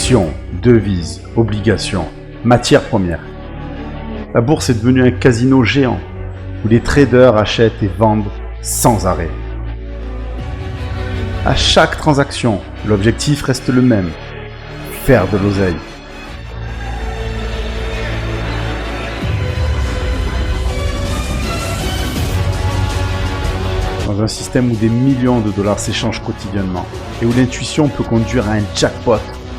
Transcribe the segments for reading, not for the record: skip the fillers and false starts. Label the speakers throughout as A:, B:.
A: Actions, devises, obligations, matières premières. La bourse est devenue un casino géant où les traders achètent et vendent sans arrêt. À chaque transaction, l'objectif reste le même, faire de l'oseille. Dans un système où des millions de dollars s'échangent quotidiennement et où l'intuition peut conduire à un jackpot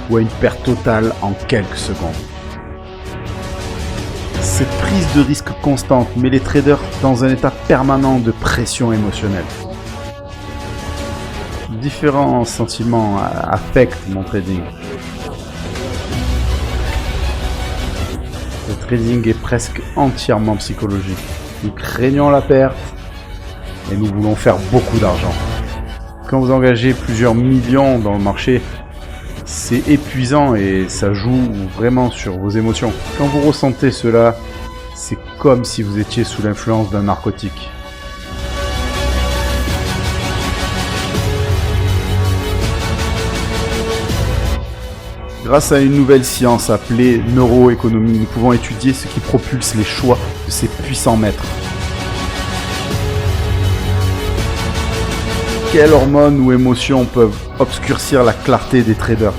A: ou à une perte totale en quelques secondes. Cette prise de risque constante met les traders dans un état permanent de pression émotionnelle. Différents sentiments affectent mon trading. Le trading est presque entièrement psychologique. Nous craignons la perte et nous voulons faire beaucoup d'argent. Quand vous engagez plusieurs millions dans le marché, c'est épuisant et ça joue vraiment sur vos émotions. Quand vous ressentez cela, c'est comme si vous étiez sous l'influence d'un narcotique. Grâce à une nouvelle science appelée neuroéconomie, nous pouvons étudier ce qui propulse les choix de ces puissants maîtres. Quelles hormones ou émotions peuvent obscurcir la clarté des traders?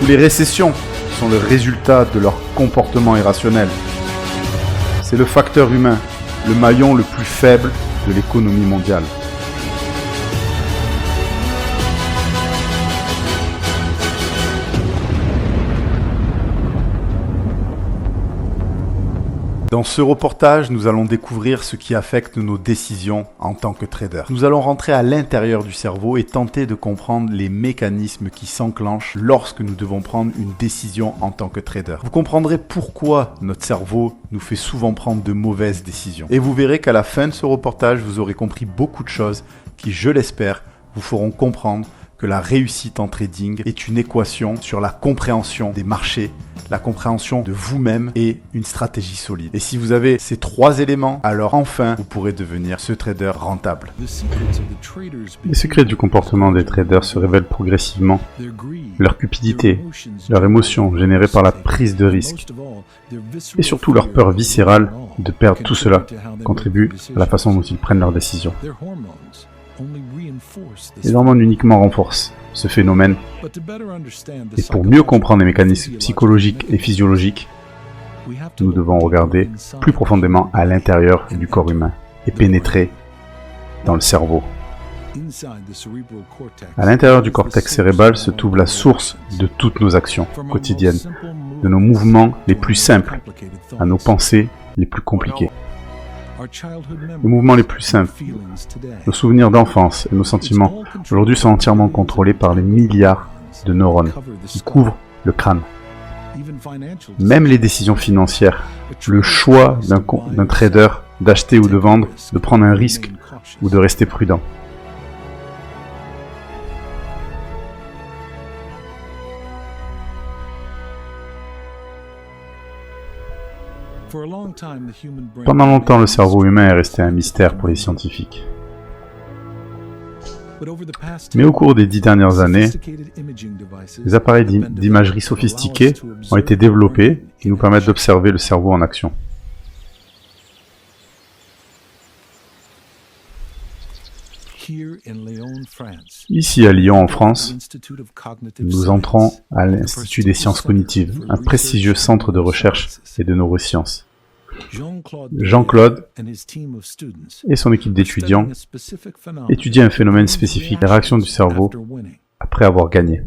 A: Ou les récessions sont le résultat de leur comportement irrationnel. C'est le facteur humain, le maillon le plus faible de l'économie mondiale. Dans ce reportage, nous allons découvrir ce qui affecte nos décisions en tant que trader. Nous allons rentrer à l'intérieur du cerveau et tenter de comprendre les mécanismes qui s'enclenchent lorsque nous devons prendre une décision en tant que trader. Vous comprendrez pourquoi notre cerveau nous fait souvent prendre de mauvaises décisions. Et vous verrez qu'à la fin de ce reportage, vous aurez compris beaucoup de choses qui, je l'espère, vous feront comprendre que la réussite en trading est une équation sur la compréhension des marchés, la compréhension de vous-même et une stratégie solide. Et si vous avez ces trois éléments, alors enfin, vous pourrez devenir ce trader rentable. Les secrets du comportement des traders se révèlent progressivement. Leur cupidité, leur émotion générée par la prise de risque et surtout leur peur viscérale de perdre tout cela contribuent à la façon dont ils prennent leurs décisions. Les hormones uniquement renforcent ce phénomène. Et pour mieux comprendre les mécanismes psychologiques et physiologiques, nous devons regarder plus profondément à l'intérieur du corps humain et pénétrer dans le cerveau. À l'intérieur du cortex cérébral se trouve la source de toutes nos actions quotidiennes, de nos mouvements les plus simples à nos pensées les plus compliquées. Les mouvements les plus simples, nos souvenirs d'enfance et nos sentiments, aujourd'hui sont entièrement contrôlés par les milliards de neurones qui couvrent le crâne. Même les décisions financières, le choix d'un trader d'acheter ou de vendre, de prendre un risque ou de rester prudent. Pendant longtemps, le cerveau humain est resté un mystère pour les scientifiques. Mais au cours des 10 dernières années, des appareils d'imagerie sophistiqués ont été développés qui nous permettent d'observer le cerveau en action. Ici à Lyon, en France, nous entrons à l'Institut des sciences cognitives, un prestigieux centre de recherche et de neurosciences. Jean-Claude et son équipe d'étudiants étudient un phénomène spécifique, la réaction du cerveau après avoir gagné.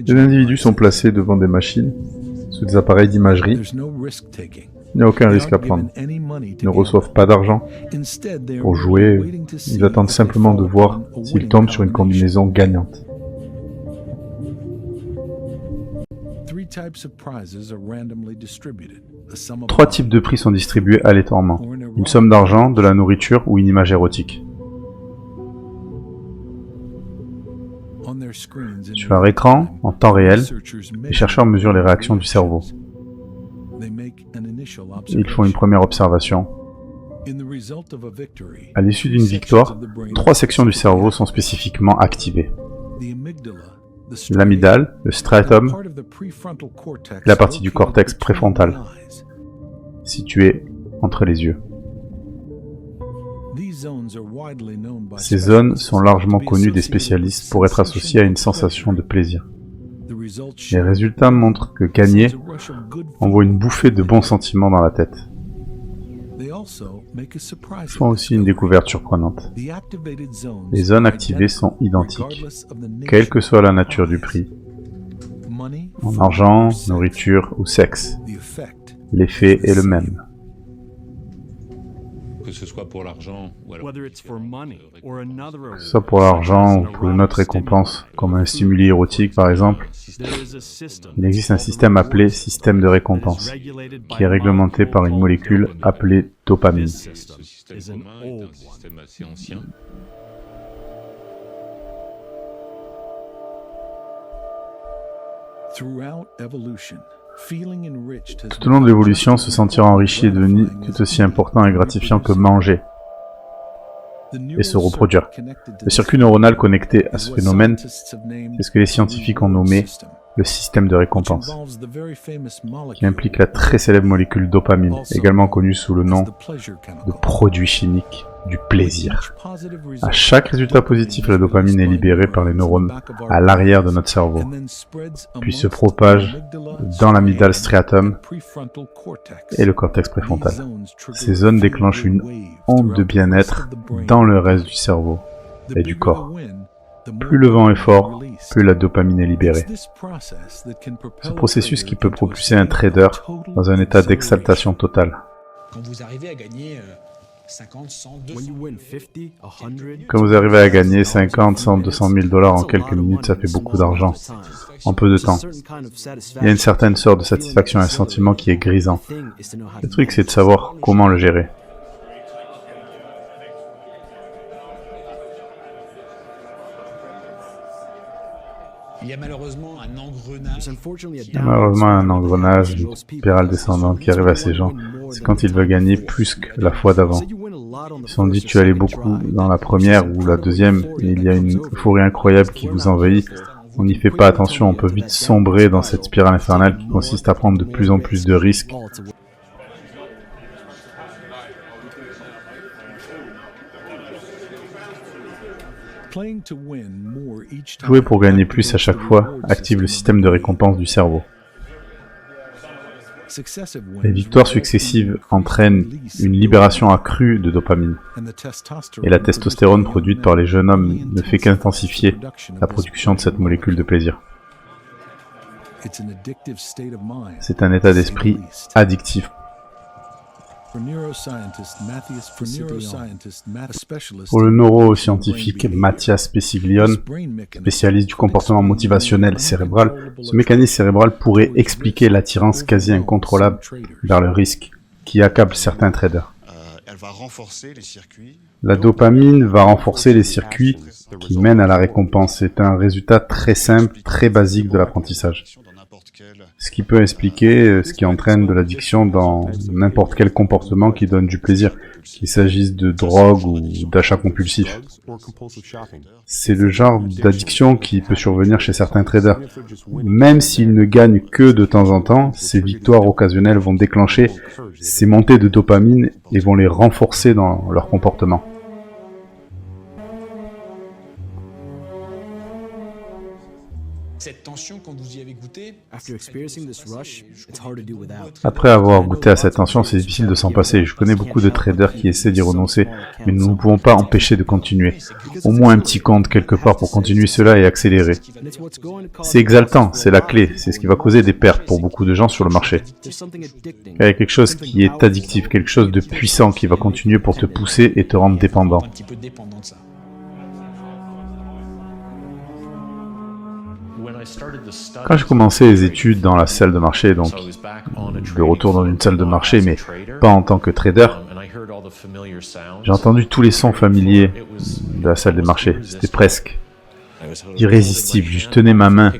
A: Les individus sont placés devant des machines, sous des appareils d'imagerie. Il n'y a aucun risque à prendre. Ils ne reçoivent pas d'argent pour jouer. Ils attendent simplement de voir s'ils tombent sur une combinaison gagnante. Trois types de prix sont distribués aléatoirement. Une somme d'argent, de la nourriture ou une image érotique. Sur leur écran, en temps réel, les chercheurs mesurent les réactions du cerveau. Ils font une première observation. À l'issue d'une victoire, 3 sections du cerveau sont spécifiquement activées. L'amygdale, le striatum et la partie du cortex préfrontal, située entre les yeux. Ces zones sont largement connues des spécialistes pour être associées à une sensation de plaisir. Les résultats montrent que gagner envoie une bouffée de bons sentiments dans la tête. Ils font aussi une découverte surprenante. Les zones activées sont identiques, quelle que soit la nature du prix. En argent, nourriture ou sexe, l'effet est le même.
B: Que ce soit pour l'argent ou alors
A: Que ce soit pour l'argent ou pour une autre récompense, comme un stimuli érotique par exemple, il existe un système appelé système de récompense, qui est réglementé par une molécule appelée dopamine.
B: ce système commun est un système assez ancien.
A: Tout au long de l'évolution, se sentir enrichi est devenu tout aussi important et gratifiant que manger et se reproduire. Le circuit neuronal connecté à ce phénomène, c'est ce que les scientifiques ont nommé le système de récompense, qui implique la très célèbre molécule dopamine, également connue sous le nom de produit chimique du plaisir. À chaque résultat positif, la dopamine est libérée par les neurones à l'arrière de notre cerveau, puis se propage dans l'amygdale striatum et le cortex préfrontal. Ces zones déclenchent une onde de bien-être dans le reste du cerveau et du corps. Plus le vent est fort, plus la dopamine est libérée. Ce processus qui peut propulser un trader dans un état d'exaltation totale.
C: Quand vous arrivez à gagner 50, 100, 200
A: Quand vous arrivez à gagner 50, 100, 200 000 dollars en quelques minutes, ça fait beaucoup d'argent, en peu de temps. Il y a une certaine sorte de satisfaction, un sentiment qui est grisant. Le truc, c'est de savoir comment le gérer.
C: Il y a malheureusement un engrenage.
A: Il y a malheureusement un engrenage, une spirale descendante qui arrive à ces gens. C'est quand ils veulent gagner plus que la fois d'avant. Ils se sont dit tu allais beaucoup dans la première ou la deuxième, et il y a une euphorie incroyable qui vous envahit. On n'y fait pas attention, on peut vite sombrer dans cette spirale infernale qui consiste à prendre de plus en plus de risques. Jouer pour gagner plus à chaque fois active le système de récompense du cerveau. Les victoires successives entraînent une libération accrue de dopamine. Et la testostérone produite par les jeunes hommes ne fait qu'intensifier la production de cette molécule de plaisir. C'est un état d'esprit addictif. Pour le neuroscientifique Mathias Pesiglione, spécialiste du comportement motivationnel cérébral, ce mécanisme cérébral pourrait expliquer l'attirance quasi incontrôlable vers le risque qui accable certains traders. La dopamine va renforcer les circuits qui mènent à la récompense. C'est un résultat très simple, très basique de l'apprentissage. Ce qui peut expliquer ce qui entraîne de l'addiction dans n'importe quel comportement qui donne du plaisir, qu'il s'agisse de drogue ou d'achat compulsif. C'est le genre d'addiction qui peut survenir chez certains traders. Même s'ils ne gagnent que de temps en temps, ces victoires occasionnelles vont déclencher ces montées de dopamine et vont les renforcer dans leur comportement.
C: Cette tension, quand vous y avez goûté,
A: Après avoir goûté à cette tension, c'est difficile de s'en passer. Je connais beaucoup de traders qui essaient d'y renoncer, mais nous ne pouvons pas empêcher de continuer. Au moins un petit compte quelque part pour continuer cela et accélérer. C'est exaltant, c'est la clé, c'est ce qui va causer des pertes pour beaucoup de gens sur le marché. Il y a quelque chose qui est addictif, quelque chose de puissant qui va continuer pour te pousser et te rendre dépendant.
C: un petit peu dépendant de ça.
A: Quand j'ai commencé les études dans la salle de marché, donc de retour dans une salle de marché, mais pas en tant que trader, j'ai entendu tous les sons familiers de la salle des marchés. C'était presque irrésistible. Je tenais ma main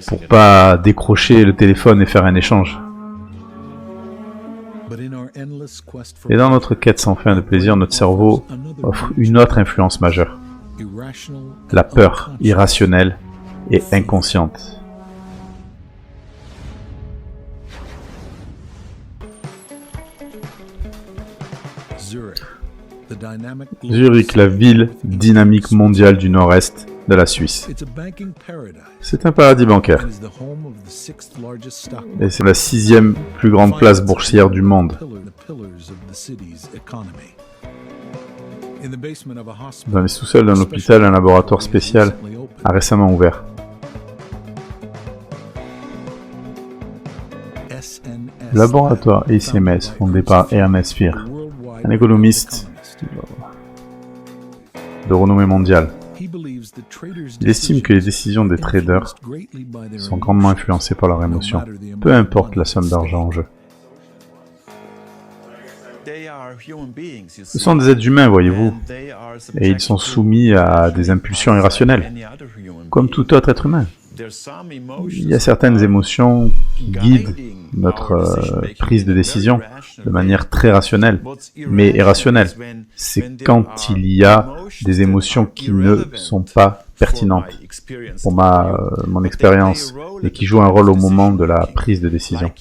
A: pour pas décrocher le téléphone et faire un échange. Et dans notre quête sans fin de plaisir, notre cerveau offre une autre influence majeure. La peur irrationnelle et inconsciente. Zurich, la ville dynamique mondiale du nord-est de la Suisse. C'est un paradis bancaire. Et c'est la 6e plus grande place boursière du monde. Dans les sous-sols d'un hôpital, un laboratoire spécial a récemment ouvert. Le laboratoire ICMS, fondé par Ernest Fear, un économiste de renommée mondiale. Il estime que les décisions des traders sont grandement influencées par leurs émotions, peu importe la somme d'argent en jeu. Ce sont des êtres humains, voyez-vous, et ils sont soumis à des impulsions irrationnelles, comme tout autre être humain. Il y a certaines émotions qui guident notre prise de décision de manière très rationnelle, mais irrationnelle. C'est quand il y a des émotions qui ne sont pas pertinentes pour mon expérience et qui jouent un rôle au moment de la prise de décision.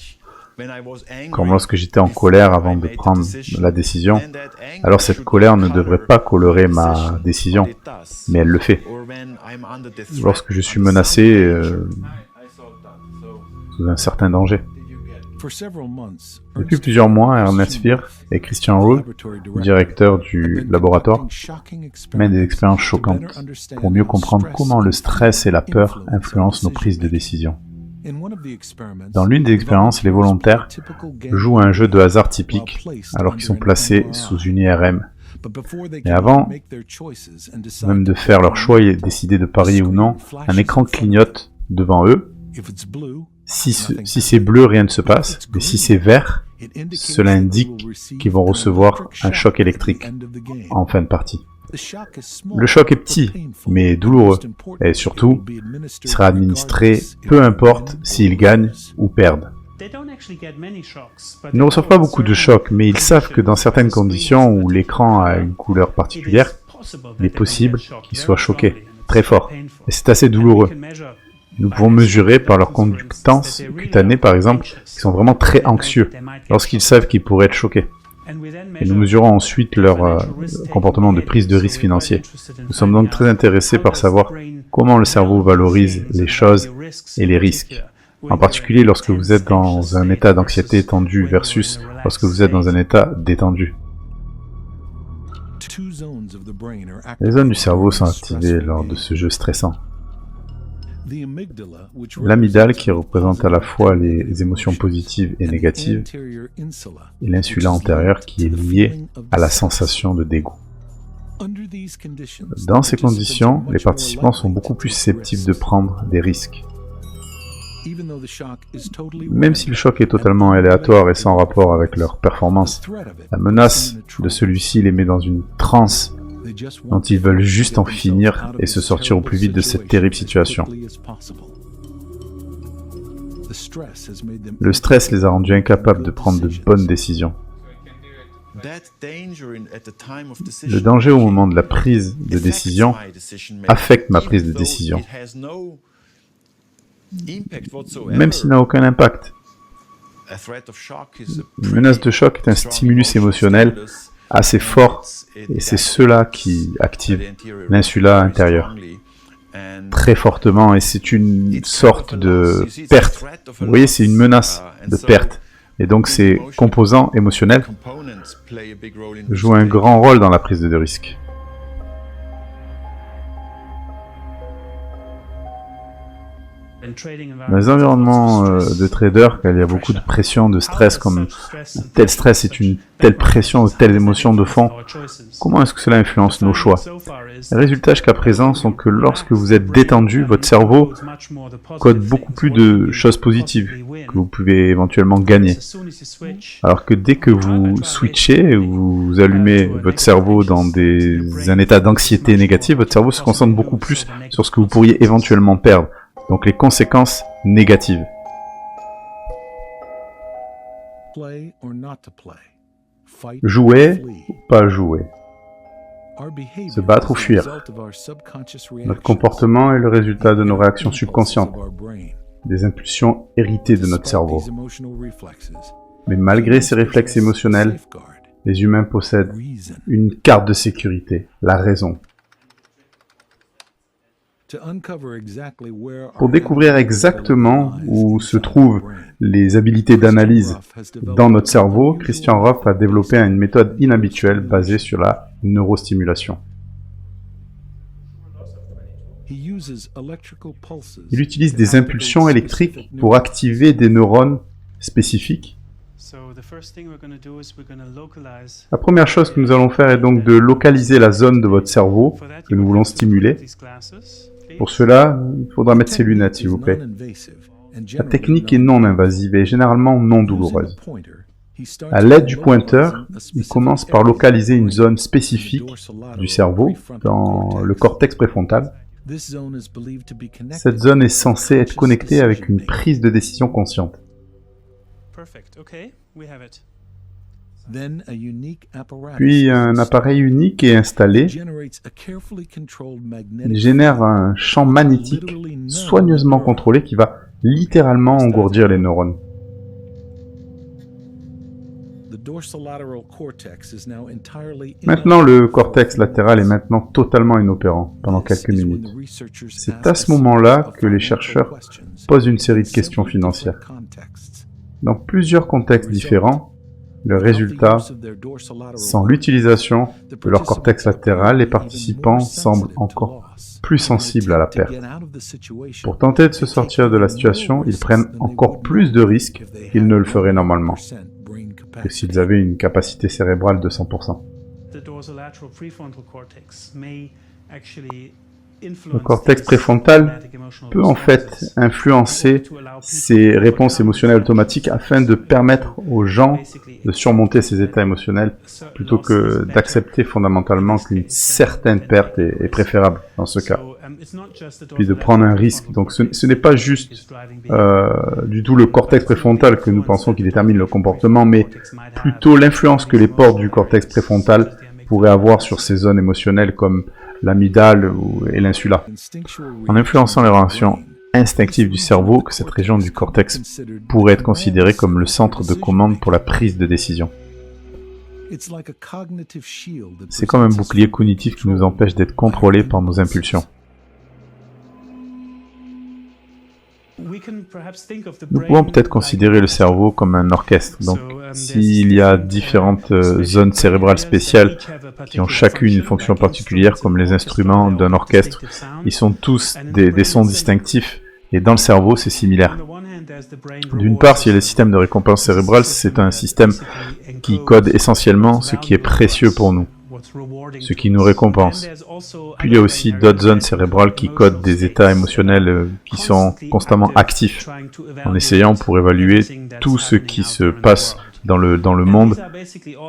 A: Comme lorsque j'étais en colère avant de prendre la décision, alors cette colère ne devrait pas colorer ma décision, mais elle le fait. Lorsque je suis menacé sous un certain danger. Depuis plusieurs mois, Ernest Fear et Christian Ruhl, directeur du laboratoire, mènent des expériences choquantes pour mieux comprendre comment le stress et la peur influencent nos prises de décision. Dans l'une des expériences, les volontaires jouent à un jeu de hasard typique alors qu'ils sont placés sous une IRM. Mais avant même de faire leur choix et décider de parier ou non, un écran clignote devant eux. Si c'est bleu, rien ne se passe, mais si c'est vert, cela indique qu'ils vont recevoir un choc électrique en fin de partie. Le choc est petit, mais douloureux, et surtout, il sera administré peu importe s'ils gagnent ou perdent. Ils ne reçoivent pas beaucoup de chocs, mais ils savent que dans certaines conditions où l'écran a une couleur particulière, il est possible qu'ils soient choqués, très fort, et c'est assez douloureux. Nous pouvons mesurer par leur conductance cutanée, par exemple, qu'ils sont vraiment très anxieux lorsqu'ils savent qu'ils pourraient être choqués. Et nous mesurons ensuite leur comportement de prise de risque financier. Nous sommes donc très intéressés par savoir comment le cerveau valorise les choses et les risques. En particulier lorsque vous êtes dans un état d'anxiété étendu versus lorsque vous êtes dans un état détendu. Les zones du cerveau sont activées lors de ce jeu stressant. L'amygdale, qui représente à la fois les émotions positives et négatives, et l'insula antérieure, qui est liée à la sensation de dégoût. Dans ces conditions, les participants sont beaucoup plus susceptibles de prendre des risques. Même si le choc est totalement aléatoire et sans rapport avec leur performance, la menace de celui-ci les met dans une transe dont ils veulent juste en finir et se sortir au plus vite de cette terrible situation. Le stress les a rendus incapables de prendre de bonnes décisions. Le danger au moment de la prise de décision affecte ma prise de décision, même s'il n'a aucun impact. Une menace de choc est un stimulus émotionnel assez fort, et c'est cela qui active l'insula intérieure très fortement, et c'est une sorte de perte. Vous voyez, c'est une menace de perte, et donc ces composants émotionnels jouent un grand rôle dans la prise de risque. Dans les environnements de traders, quand il y a beaucoup de pression, de stress, comme tel stress est une telle pression, telle émotion de fond, comment est-ce que cela influence nos choix? Les résultats jusqu'à présent sont que lorsque vous êtes détendu, votre cerveau code beaucoup plus de choses positives que vous pouvez éventuellement gagner. Alors que dès que vous switchez, vous allumez votre cerveau dans un état d'anxiété négative, votre cerveau se concentre beaucoup plus sur ce que vous pourriez éventuellement perdre. Donc les conséquences négatives. Jouer ou pas jouer. Se battre ou fuir. Notre comportement est le résultat de nos réactions subconscientes, des impulsions héritées de notre cerveau. Mais malgré ces réflexes émotionnels, les humains possèdent une carte de sécurité, la raison. Pour découvrir exactement où se trouvent les habiletés d'analyse dans notre cerveau, Christian Roff a développé une méthode inhabituelle basée sur la neurostimulation. Il utilise des impulsions électriques pour activer des neurones spécifiques. La première chose que nous allons faire est donc de localiser la zone de votre cerveau que nous voulons stimuler. Pour cela, il faudra mettre ses lunettes, s'il vous plaît. La technique est non invasive et généralement non douloureuse. À l'aide du pointeur, il commence par localiser une zone spécifique du cerveau, dans le cortex préfrontal. Cette zone est censée être connectée avec une prise de décision consciente. Puis un appareil unique est installé. Il génère un champ magnétique soigneusement contrôlé qui va littéralement engourdir les neurones. Maintenant, le cortex latéral est maintenant totalement inopérant pendant quelques minutes. C'est à ce moment-là que les chercheurs posent une série de questions financières. Dans plusieurs contextes différents, le résultat, sans l'utilisation de leur cortex latéral, les participants semblent encore plus sensibles à la perte. Pour tenter de se sortir de la situation, ils prennent encore plus de risques qu'ils ne le feraient normalement, que s'ils avaient une capacité cérébrale de 100%. Le cortex préfrontal peut en fait influencer ces réponses émotionnelles automatiques afin de permettre aux gens de surmonter ces états émotionnels plutôt que d'accepter fondamentalement qu'une certaine perte est préférable dans ce cas. Puis de prendre un risque. Donc ce n'est pas juste du tout le cortex préfrontal que nous pensons qui détermine le comportement, mais plutôt l'influence que les portes du cortex préfrontal pourraient avoir sur ces zones émotionnelles comme l'amygdale et l'insula. En influençant les réactions instinctives du cerveau, que cette région du cortex pourrait être considérée comme le centre de commande pour la prise de décision. C'est comme un bouclier cognitif qui nous empêche d'être contrôlés par nos impulsions. Nous pouvons peut-être considérer le cerveau comme un orchestre. Donc, s'il y a différentes zones cérébrales spéciales qui ont chacune une fonction particulière, comme les instruments d'un orchestre, ils sont tous des sons distinctifs. Et dans le cerveau, c'est similaire. D'une part, s'il y a le système de récompense cérébrale, c'est un système qui code essentiellement ce qui est précieux pour nous, ce qui nous récompense. Puis il y a aussi d'autres zones cérébrales qui codent des états émotionnels qui sont constamment actifs, en essayant pour évaluer tout ce qui se passe dans le monde.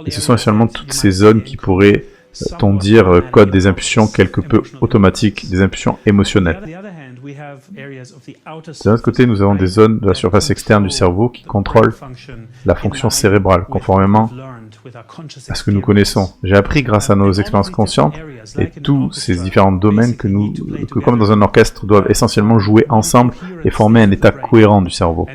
A: Et ce sont essentiellement toutes ces zones qui pourraient, on dire, codent des impulsions quelque peu automatiques, des impulsions émotionnelles. De l'autre côté, nous avons des zones de la surface externe du cerveau qui contrôlent la fonction cérébrale, conformément à ce que nous connaissons. J'ai appris grâce à nos expériences conscientes et tous ces différents domaines que comme dans un orchestre, doivent essentiellement jouer ensemble et former un état cohérent du cerveau.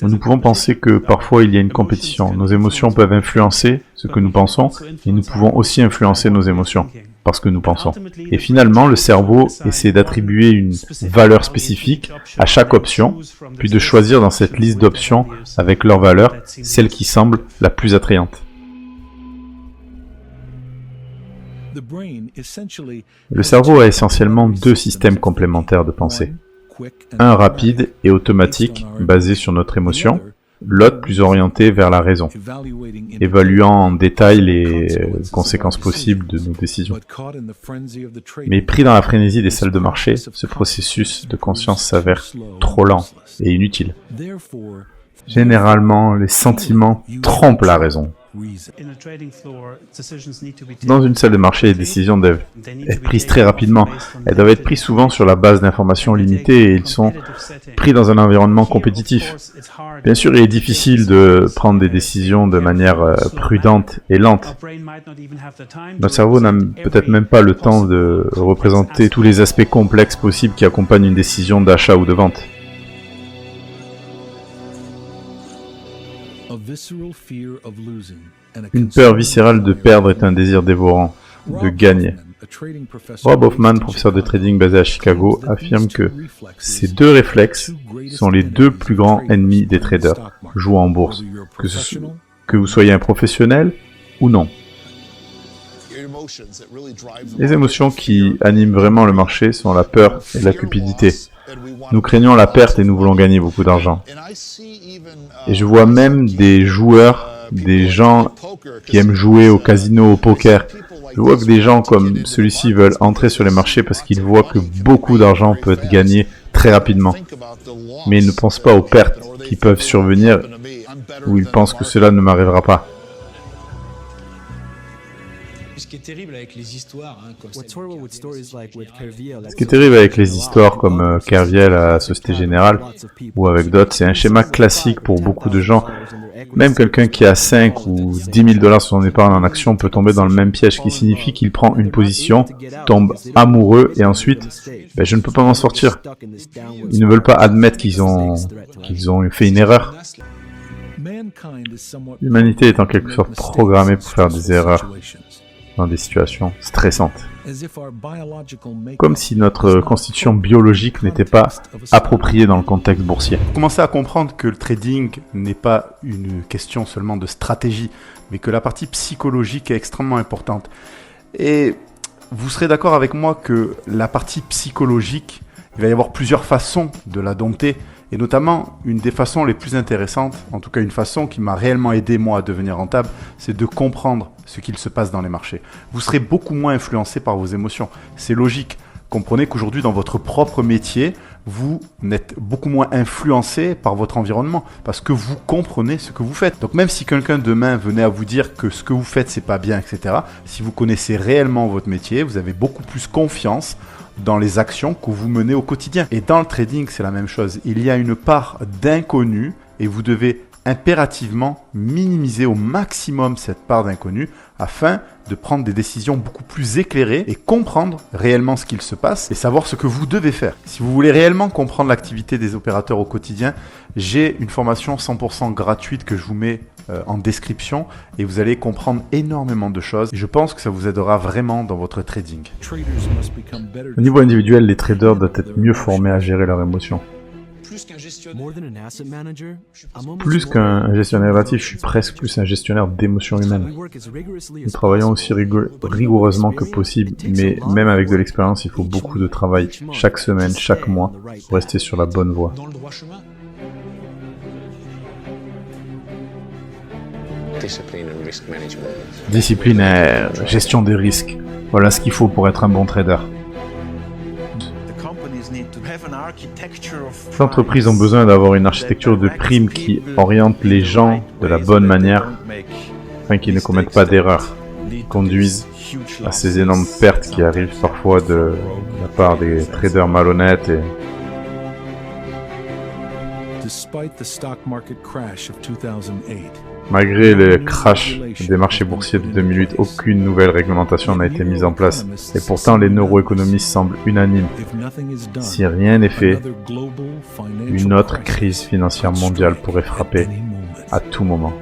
A: Nous pouvons penser que parfois il y a une compétition. Nos émotions peuvent influencer ce que nous pensons et nous pouvons aussi influencer nos émotions parce que nous pensons. Et finalement, le cerveau essaie d'attribuer une valeur spécifique à chaque option, puis de choisir dans cette liste d'options avec leur valeur, celle qui semble la plus attrayante. Le cerveau a essentiellement deux systèmes complémentaires de pensée. Un rapide et automatique, basé sur notre émotion, l'autre plus orienté vers la raison, évaluant en détail les conséquences possibles de nos décisions. Mais pris dans la frénésie des salles de marché, ce processus de conscience s'avère trop lent et inutile. Généralement, les sentiments trompent la raison. Dans une salle de marché, les décisions doivent être prises très rapidement. Elles doivent être prises souvent sur la base d'informations limitées et ils sont pris dans un environnement compétitif. Bien sûr, il est difficile de prendre des décisions de manière prudente et lente. Notre cerveau n'a peut-être même pas le temps de représenter tous les aspects complexes possibles qui accompagnent une décision d'achat ou de vente. Une peur viscérale de perdre est un désir dévorant de gagner. Rob Hoffman, professeur de trading basé à Chicago, affirme que ces deux réflexes sont les deux plus grands ennemis des traders jouant en bourse, que vous soyez un professionnel ou non. Les émotions qui animent vraiment le marché sont la peur et la cupidité. Nous craignons la perte et nous voulons gagner beaucoup d'argent. Et je vois même des joueurs, des gens qui aiment jouer au casino, au poker. Je vois que des gens comme celui-ci veulent entrer sur les marchés parce qu'ils voient que beaucoup d'argent peut être gagné très rapidement. Mais ils ne pensent pas aux pertes qui peuvent survenir ou ils pensent que cela ne m'arrivera pas.
C: Ce qui est terrible avec les histoires, comme
D: What's horrible with stories like with Kerviel,
A: Ce qui est terrible avec les histoires comme Kerviel à la Société Générale ou avec d'autres, c'est un schéma classique pour beaucoup de gens. Même quelqu'un qui a 5 ou 10 000 dollars sur son épargne en action peut tomber dans le même piège, qui signifie qu'il prend une position, tombe amoureux et ensuite, je ne peux pas m'en sortir. Ils ne veulent pas admettre qu'ils ont fait une erreur. L'humanité est en quelque sorte programmée pour faire des erreurs dans des situations stressantes. Comme si notre constitution biologique n'était pas appropriée dans le contexte boursier. Commencez à comprendre que le trading n'est pas une question seulement de stratégie, mais que la partie psychologique est extrêmement importante. Et vous serez d'accord avec moi que la partie psychologique, il va y avoir plusieurs façons de la dompter. Et notamment, une des façons les plus intéressantes, en tout cas une façon qui m'a réellement aidé moi à devenir rentable, c'est de comprendre ce qu'il se passe dans les marchés. Vous serez beaucoup moins influencé par vos émotions. C'est logique. Comprenez qu'aujourd'hui, dans votre propre métier, vous n'êtes beaucoup moins influencé par votre environnement parce que vous comprenez ce que vous faites. Donc même si quelqu'un demain venait à vous dire que ce que vous faites, c'est pas bien, etc., si vous connaissez réellement votre métier, vous avez beaucoup plus confiance dans les actions que vous menez au quotidien. Et dans le trading, c'est la même chose. Il y a une part d'inconnu et vous devez impérativement minimiser au maximum cette part d'inconnu afin de prendre des décisions beaucoup plus éclairées et comprendre réellement ce qu'il se passe et savoir ce que vous devez faire. Si vous voulez réellement comprendre l'activité des opérateurs au quotidien, j'ai une formation 100% gratuite que je vous mets en description et vous allez comprendre énormément de choses. Et je pense que ça vous aidera vraiment dans votre trading. Au niveau individuel, les traders doivent être mieux formés à gérer leurs émotions. Plus qu'un gestionnaire relatif, je suis presque plus un gestionnaire d'émotions humaines. Nous travaillons aussi rigoureusement que possible, mais même avec de l'expérience, il faut beaucoup de travail, chaque semaine, chaque mois, pour rester sur la bonne voie.
C: dans le droit chemin.
A: Discipline et gestion des risques. Voilà ce qu'il faut pour être un bon trader. Les entreprises ont besoin d'avoir une architecture de primes qui oriente les gens de la bonne manière afin qu'ils ne commettent pas d'erreurs, conduisent à ces énormes pertes qui arrivent parfois de la part des traders malhonnêtes. Et malgré le crash des marchés boursiers de 2008, aucune nouvelle réglementation n'a été mise en place. Et pourtant, les neuroéconomistes semblent unanimes. Si rien n'est fait, une autre crise financière mondiale pourrait frapper à tout moment.